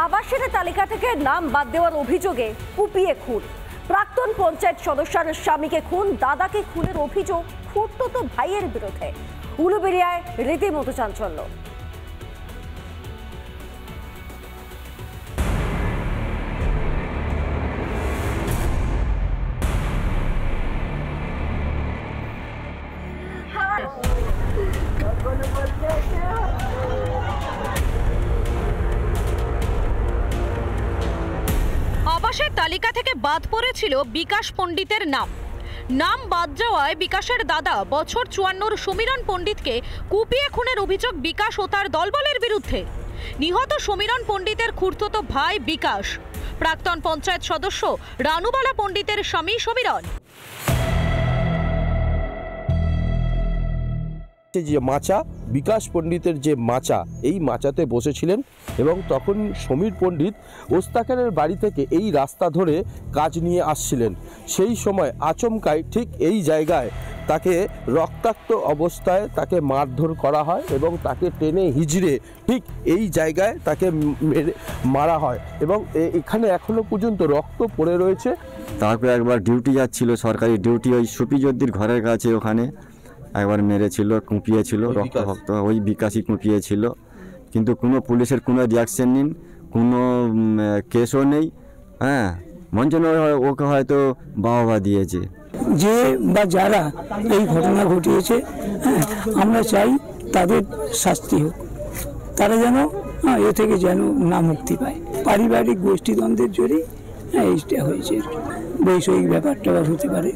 আবাসের তালিকা থেকে নাম বাদ দেওয়ার অভিযোগে কুপিয়ে খুন। প্রাক্তন পঞ্চায়েত সদস্যের স্বামীকে খুন, দাদাকে খুনের অভিযোগ খুড়তুতো ভাইয়ের বিরুদ্ধে। উলুবেড়িয়ায় রীতিমতো চাঞ্চল্য। আবাসের তালিকা থেকে বাদ পড়েছিল বিকাশ পণ্ডিতের নাম বাদ যাওয়ায় বিকাশের দাদা বছর 54 সমীরণ পণ্ডিতকে কুপিয়ে খুনের অভিযোগ বিকাশ ও তার দলবলের বিরুদ্ধে। নিহত সমীরণ পণ্ডিতের খুড়তুতো ভাই বিকাশ, প্রাক্তন পঞ্চায়েত সদস্য রানুবালা পণ্ডিতের স্বামী সমীরণ। যে মাচা, বিকাশ পণ্ডিতের যে মাচা, এই মাচাতে বসেছিলেন এবং তখন সমীর পণ্ডিত ওস্তাকারের বাড়ি থেকে এই রাস্তা ধরে কাজ নিয়ে আসছিলেন। সেই সময় আচমকাই ঠিক এই জায়গায় তাকে রক্তাক্ত অবস্থায় তাকে মারধর করা হয় এবং তাকে টেনে হিজড়ে ঠিক এই জায়গায় তাকে মারা হয় এবং এখানে এখনো পর্যন্ত রক্ত পড়ে রয়েছে। তারপরে একবার ডিউটি যাচ্ছিল, সরকারি ডিউটি, ওই সুপিজদ্দির ঘরের কাছে, ওখানে একবার মেরেছিল, কুপিয়েছিল, রক্ত ওই বিকাশই কুপিয়েছিল। কিন্তু কোনো পুলিশের কোনো রিয়াকশন নেই, কোনো কেসও নেই। হ্যাঁ, মঞ্চ ওকে হয়তো বাহবা দিয়েছে। যে বা যারা এই ঘটনা ঘটিয়েছে, আমরা চাই তাদের শাস্তি হোক, তারা যেন এ থেকে যেন না মুক্তি পায়। পারিবারিক গোষ্ঠীদ্বন্দ্বের জোরেই এইটা হয়েছে, বৈষয়িক ব্যাপারটা হতে পারে।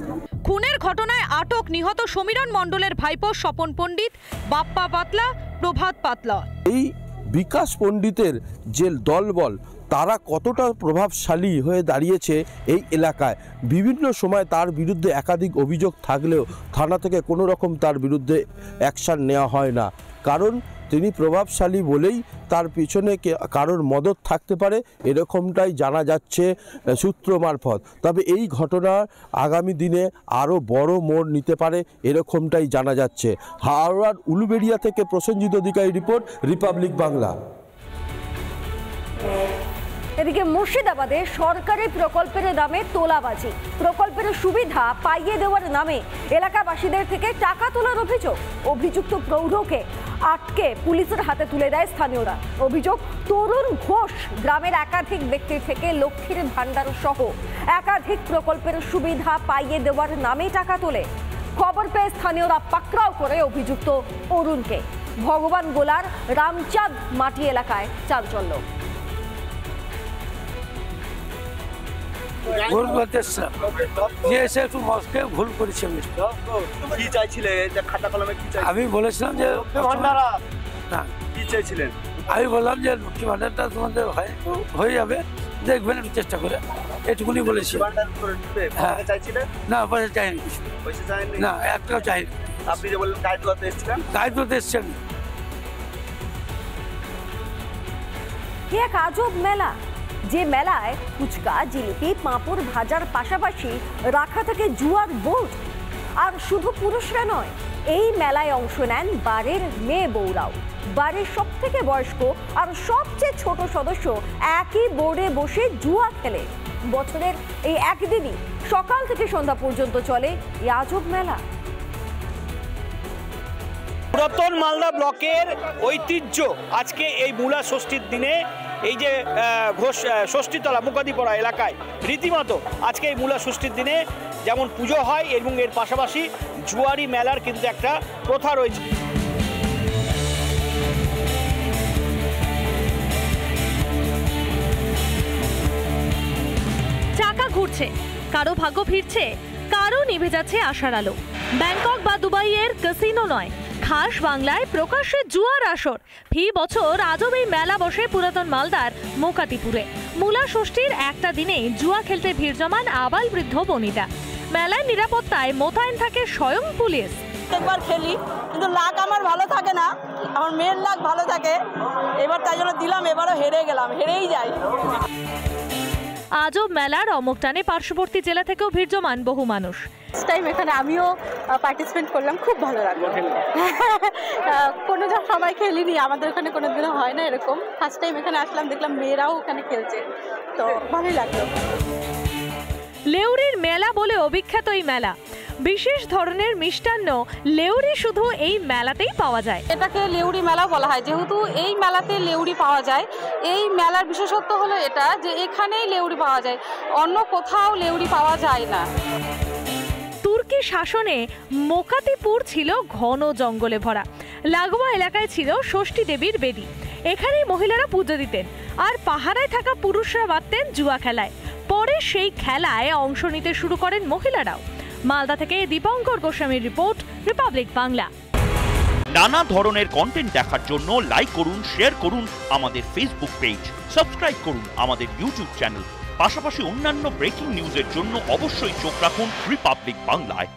খুনের ঘটনায় আটক নিহত সমীরণ মণ্ডলের ভাইপো স্বপন পণ্ডিত, বাপ্পা পাতলা, প্রভাত পাতলা। এই বিকাশ পণ্ডিতের যে দলবল, তারা কতটা প্রভাবশালী হয়ে দাঁড়িয়েছে এই এলাকায়। বিভিন্ন সময় তার বিরুদ্ধে একাধিক অভিযোগ থাকলেও থানা থেকে কোনো রকম তার বিরুদ্ধে অ্যাকশান নেওয়া হয় না, কারণ তিনি প্রভাবশালী বলেই তার পিছনে কারোর মদত থাকতে পারে, এরকমটাই জানা যাচ্ছে সূত্র মারফত। তবে এই ঘটনা আগামী দিনে আরও বড় মোড় নিতে পারে, এরকমটাই জানা যাচ্ছে। হাওড়ার উলুবেড়িয়া থেকে প্রসেনজিৎ অধিকারী রিপোর্ট, রিপাবলিক বাংলা। এদিকে মুর্শিদাবাদে সরকারি প্রকল্পের নামে তোলাবাজি, প্রকল্পের সুবিধা পাইয়ে দেওয়ার নামে এলাকাবাসীদের থেকে টাকা তোলার অভিযোগ। অভিযুক্ত প্রৌঢ়কে আটকে পুলিশের হাতে তুলে দেয় স্থানীয়রা। অভিযোগ, তরুণ ঘোষ গ্রামের একাধিক ব্যক্তির থেকে লক্ষ্মীর ভাণ্ডার সহ একাধিক প্রকল্পের সুবিধা পাইয়ে দেওয়ার নামে টাকা তোলে। খবর পেয়ে স্থানীয়রা পাকড়াও করে অভিযুক্ত অরুণকে। ভগবান গোলার রামচাঁদ মাটি এলাকায় চাঞ্চল্য। ভুল করতেছিলাম, যে এসে একটু মস্কে ভুল করেছে। কি চাইছিলে? খাতা কলমে কি চাইছিলেন? আমি বলেছিলাম যে না, কি চাইছিলেন? আমি বললাম যে লক্ষ্মী ভাণ্ডারটা তোমাদের হয়ে যাবে, দেখবেন একটু চেষ্টা করে, এটুকুনি বলেছি। হ্যাঁ, চাইছিলেন? না, পয়সা চাইনি, কিছু পয়সা চাইনি, না, একটাও চাইনি। আপনি যে বললেন গাইড করতে এসেছিলেন, গাইড করতে এসছেন। কি এক আজব মেলা, যে মেলায় ফুচকা, জিলিপি, পাঁপড় ভাজার পাশাপাশি রাখা থাকে জুয়ার বোর্ড। আর শুধু পুরুষরা নয়, এই মেলায় অংশ নেন বাড়ির মেয়ে বউরাও। বাড়ির সব থেকে বয়স্ক আর সবচেয়ে ছোট সদস্য একই বোর্ডে বসে জুয়া খেলে। বছরের এই একদিনই সকাল থেকে সন্ধ্যা পর্যন্ত চলে এই আজব মেলা। পুরাতন মালদা ব্লকের ঐতিহ্য আজকে এই মূলা ষষ্ঠীর দিনে এই যে ঘোষ ষষ্ঠীতলা মুকাদিপাড়া এলাকায় রীতিমতো আজকে এই মূলা ষষ্ঠীর দিনে যেমন পুজো হয় এবং এর পাশাপাশি জুয়ারি মেলার কিন্তু একটা প্রথা রয়েছে। চাকা ঘুরছে, কারো ভাগ্য ফিরছে, কারো নিভে যাচ্ছে আশার আলো। ব্যাংকক বা দুবাইয়ের ক্যাসিনো নয়, খাস বাংলায় প্রকাশ্যে জুয়ার আসর। ফি বছর আজব এই মেলা বসে পুরাতন মালদার মোকাতিপুরে। মূলা ষষ্ঠীর একটা দিনে জুয়া খেলতে ভিড় জমান আবাল বৃদ্ধ বনিতা। মেলায় নিরাপত্তায় মোতায়েন থাকে স্বয়ং পুলিশ। একবার খেলি, কিন্তু লাক আমার ভালো থাকে না, আমার মেয়ের লাক ভালো থাকে। এবার তাই জন্য দিলাম, এবারও হেরে গেলাম, হেরেই যাই। আজব মেলার অমোক টানে পার্শ্ববর্তী জেলা থেকেও ভিড় জমান বহু মানুষ। ফার্স্ট টাইম এখানে আমিও পার্টিসিপেট করলাম, খুব ভালো লাগলো। কোনো সবাই খেলিনি, আমাদের ওখানে কোনোদিনও হয় না এরকম। ফার্স্ট টাইম এখানে আসলাম, দেখলাম মেয়েরাও ওখানে খেলছে, তো ভালোই লাগলো। লেউরির মেলা বলে অবিখ্যাত এই মেলা। বিশেষ ধরনের মিষ্টান্ন লেউরি শুধু এই মেলাতেই পাওয়া যায়। এটাকে লেউরি মেলা বলা হয় যেহেতু এই মেলাতে লেউরি পাওয়া যায়। এই মেলার বিশেষত্ব হলো এটা যে এখানেই লেউরি পাওয়া যায়, অন্য কোথাও লেউরি পাওয়া যায় না। তুর্কি শাসনে মোকাতিপুর ছিল ঘন জঙ্গলে ভরা। লাগোয়া এলাকায় ছিল ষষ্ঠী দেবীর বেদি। এখানেই মহিলারা পুজো দিতেন, আর পাহারায় থাকা পুরুষরা বাঁধতেন জুয়া খেলায়। পরে সেই খেলায় অংশ নিতে শুরু করেন মহিলারাও। মালদা থেকে দীপঙ্কর গোস্বামীর রিপোর্ট, রিপাবলিক বাংলা। নানা ধরনের কন্টেন্ট দেখার জন্য লাইক করুন, শেয়ার করুন আমাদের ফেসবুক পেজ, সাবস্ক্রাইব করুন আমাদের ইউটিউব চ্যানেল। পাশাপাশি অন্যান্য ব্রেকিং নিউজের জন্য অবশ্যই চোখ রাখুন রিপাবলিক বাংলায়।